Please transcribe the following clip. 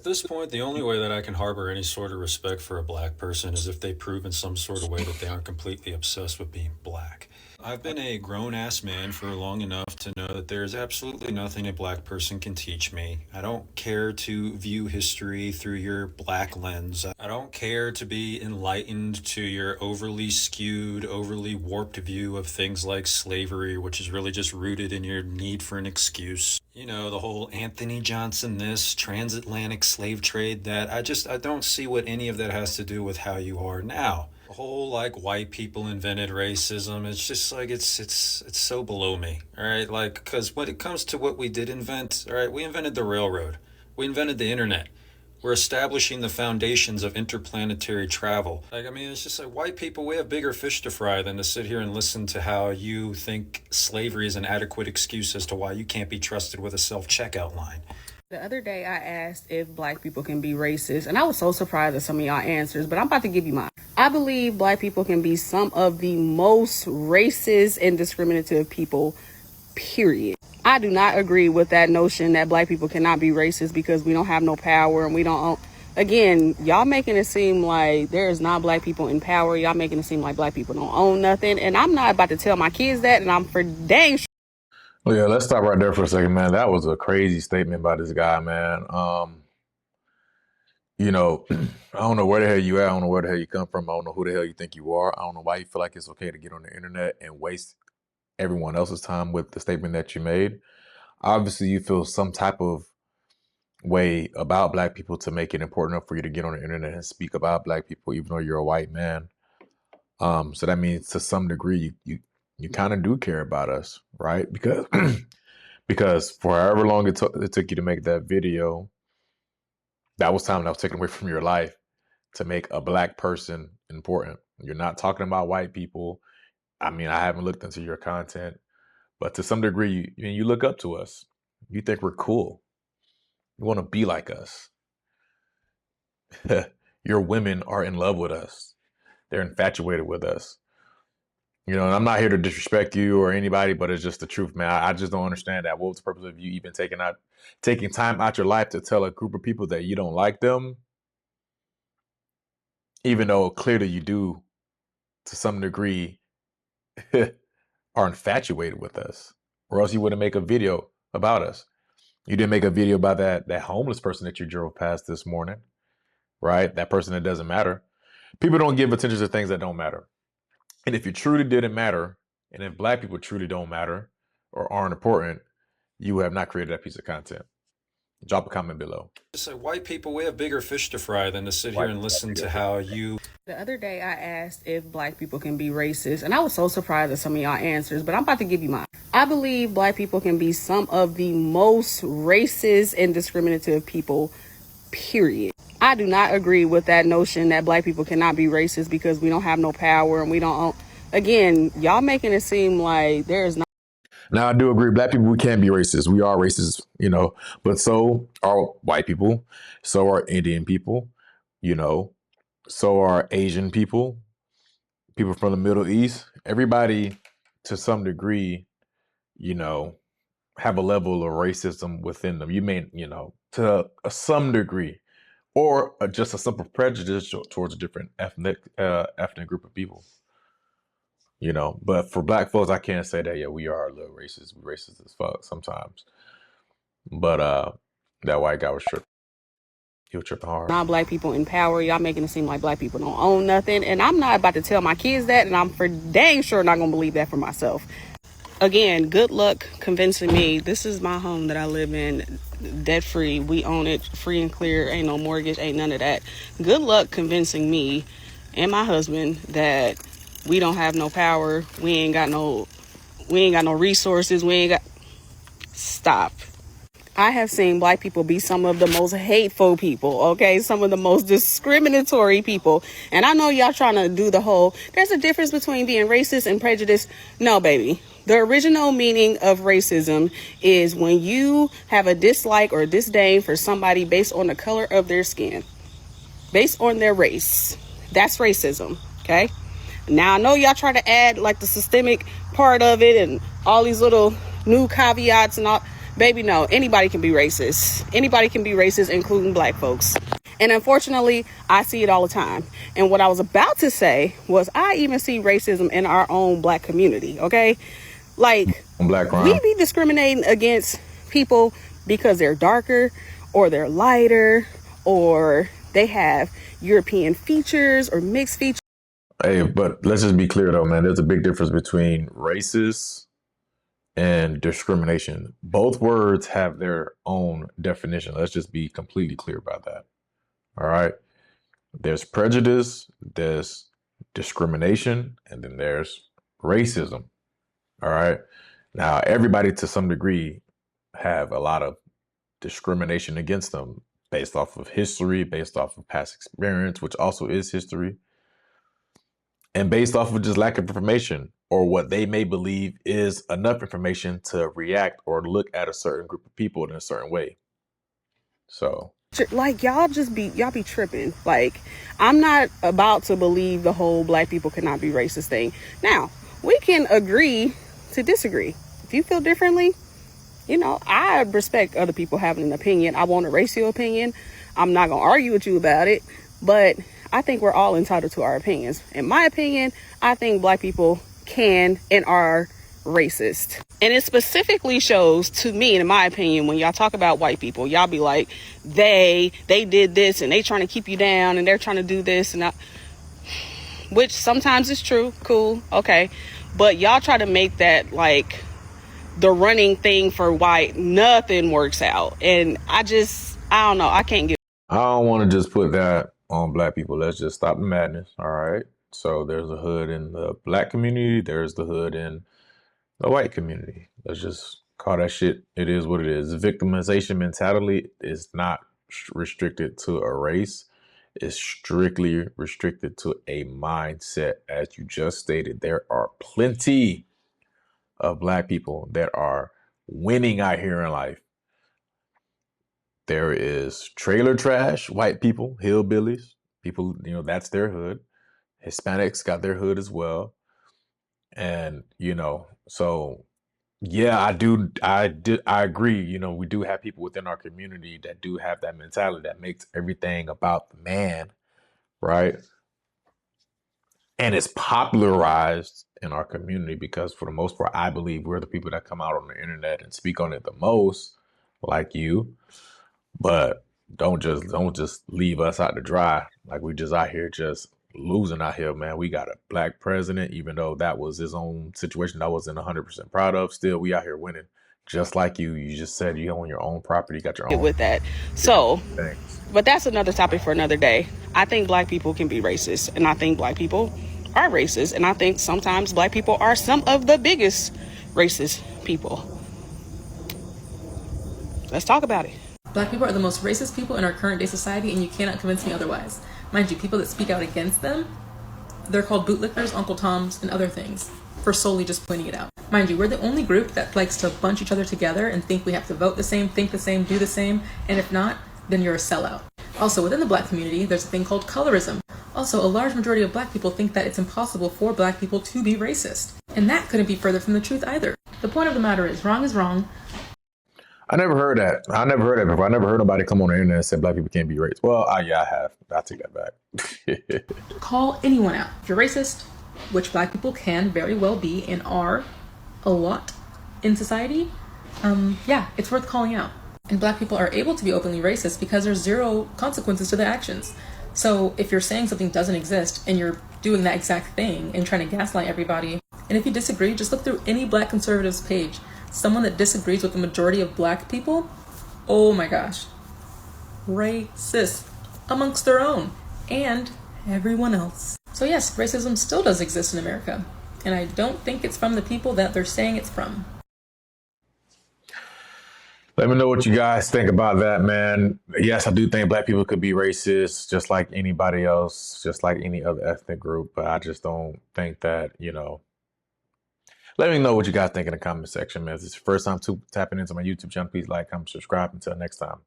At this point, the only way that I can harbor any sort of respect for a black person is if they prove in some sort of way that they aren't completely obsessed with being black. I've been a grown ass man for long enough to know that there is absolutely nothing a black person can teach me. I don't care to view history through your black lens. I don't care to be enlightened to your overly skewed, overly warped view of things like slavery, which is really just rooted in your need for an excuse. You know, the whole Anthony Johnson this, transatlantic slave trade that. I don't see what any of that has to do with how you are now. The whole like white people invented racism. It's just like it's so below me. All right, like because when it comes to what we did invent, all right, we invented the railroad, we invented the internet. We're establishing the foundations of interplanetary travel. Like, I mean, it's just like white people, we have bigger fish to fry than to sit here and listen to how you think slavery is an adequate excuse as to why you can't be trusted with a self checkout line. The other day, I asked if black people can be racist, and I was so surprised at some of y'all answers, but I'm about to give you mine. I believe black people can be some of the most racist and discriminative people, period. I do not agree with that notion that black people cannot be racist because we don't have no power and we don't own. Again, y'all making it seem like there is not black people in power. Y'all making it seem like black people don't own nothing, and I'm not about to tell my kids that, and I'm for dang sure. Well, yeah, let's stop right there for a second, man. That was a crazy statement by this guy, man. You know, I don't know where the hell you at. I don't know where the hell you come from. I don't know who the hell you think you are. I don't know why you feel like it's okay to get on the internet and waste everyone else's time with the statement that you made. Obviously, you feel some type of way about black people to make it important enough for you to get on the internet and speak about black people, even though you're a white man. So that means to some degree you kind of do care about us, right? Because because for however long it took you to make that video, that was time that was taken away from your life to make a black person important. You're not talking about white people. I mean, I haven't looked into your content, but to some degree, you look up to us. You think we're cool. You want to be like us. Your women are in love with us. They're infatuated with us. You know, and I'm not here to disrespect you or anybody, but it's just the truth, man. I just don't understand that. What was the purpose of you even taking time out your life to tell a group of people that you don't like them, even though clearly you do, to some degree, are infatuated with us, or else you wouldn't make a video about us. You didn't make a video about that homeless person that you drove past this morning, right? That person that doesn't matter. People don't give attention to things that don't matter. And if you truly didn't matter, and if black people truly don't matter or aren't important, you have not created that piece of content. Drop a comment below. It's like white people, we have bigger fish to fry than to sit here and listen to how you. The other day, I asked if black people can be racist, and I was so surprised at some of y'all answers, but I'm about to give you mine. I believe black people can be some of the most racist and discriminative people, period. I do not agree with that notion that black people cannot be racist because we don't have no power and we don't own. Again, y'all making it seem like there is not. Now, I do agree. Black people, we can be racist. We are racist, but so are white people. So are Indian people, so are Asian people, people from the Middle East. Everybody, to some degree, have a level of racism within them. You may, to some degree, or just a simple prejudice towards a different ethnic group of people. But for black folks, I can't say that. Yeah, we are a little racist. We racist as fuck sometimes. But that white guy was tripping. He was tripping hard. Not black people in power. Y'all making it seem like black people don't own nothing. And I'm not about to tell my kids that, and I'm for dang sure not gonna believe that for myself. Again, good luck convincing me. This is my home that I live in, debt free. We own it, free and clear. Ain't no mortgage, ain't none of that. Good luck convincing me and my husband that we don't have no power. We ain't got no resources. Stop. I have seen black people be some of the most hateful people, okay? Some of the most discriminatory people. And I know y'all trying to do the whole, there's a difference between being racist and prejudiced. No, baby. The original meaning of racism is when you have a dislike or disdain for somebody based on the color of their skin, based on their race. That's racism, okay? Now, I know y'all try to add like the systemic part of it and all these little new caveats and all. Baby, no, anybody can be racist. Anybody can be racist, including black folks. And unfortunately, I see it all the time. And what I was about to say was I even see racism in our own black community, okay? Like, Black crime. we be discriminating against people because they're darker or they're lighter or they have European features or mixed features. Hey, but let's just be clear though, man. There's a big difference between racist and discrimination. Both words have their own definition. Let's just be completely clear about that. All right. There's prejudice, there's discrimination, and then there's racism. All right. Now, everybody to some degree have a lot of discrimination against them based off of history, based off of past experience, which also is history, and based off of just lack of information or what they may believe is enough information to react or look at a certain group of people in a certain way. So, Like, y'all be tripping. Like, I'm not about to believe the whole black people cannot be racist thing. Now, we can agree to disagree. If you feel differently, you know, I respect other people having an opinion. I won't erase your opinion. I'm not going to argue with you about it. But I think we're all entitled to our opinions. In my opinion, I think black people can and are racist. And it specifically shows to me, in my opinion, when y'all talk about white people, y'all be like, they did this and they trying to keep you down and they're trying to do this and that, which sometimes is true. Cool. Okay. But y'all try to make that like the running thing for why nothing works out. And I don't know. I can't get. I don't want to just put that on black people. Let's just stop the madness. All right. So there's a hood in the black community. There's the hood in the white community. Let's just call that shit. It is what it is. Victimization mentality is not restricted to a race. It's strictly restricted to a mindset. As you just stated, there are plenty of black people that are winning out here in life. There is trailer trash, white people, hillbillies, people, you know, that's their hood. Hispanics got their hood as well. And, you know, so yeah, I agree. You know, we do have people within our community that do have that mentality that makes everything about the man, right? And it's popularized in our community because for the most part, I believe we're the people that come out on the internet and speak on it the most, like you. But don't just leave us out to dry. Like we just out here just losing out here, man. We got a black president, even though that was his own situation I wasn't 100% proud of. Still, we out here winning. Just like you. You just said you own your own property, you got your own. With that. So, Thanks. but that's another topic for another day. I think black people can be racist, and I think black people are racist, and I think sometimes black people are some of the biggest racist people. Let's talk about it. Black people are the most racist people in our current day society, and you cannot convince me otherwise. Mind you, people that speak out against them, they're called bootlickers, Uncle Toms, and other things for solely just pointing it out. Mind you, we're the only group that likes to bunch each other together and think we have to vote the same, think the same, do the same, and if not, then you're a sellout. Also, within the black community, there's a thing called colorism. Also, a large majority of black people think that it's impossible for black people to be racist. And that couldn't be further from the truth either. The point of the matter is wrong. I never heard that. I never heard that before. I never heard nobody come on the internet and say black people can't be racist. Well, yeah, I have. I take that back. Call anyone out. If you're racist, which black people can very well be and are a lot in society, yeah, it's worth calling out. And black people are able to be openly racist because there's zero consequences to their actions. So if you're saying something doesn't exist and you're doing that exact thing and trying to gaslight everybody, and if you disagree, just look through any black conservatives page. Someone that disagrees with the majority of black people, oh my gosh, racist amongst their own and everyone else. So yes, racism still does exist in America, and I don't think it's from the people that they're saying it's from. Let me know what you guys think about that, man. Yes, I do think black people could be racist just like anybody else, just like any other ethnic group, but I just don't think that, you know. Let me know what you guys think in the comment section, man. If it's your first time tapping into my YouTube channel, please like, comment, subscribe. Until next time.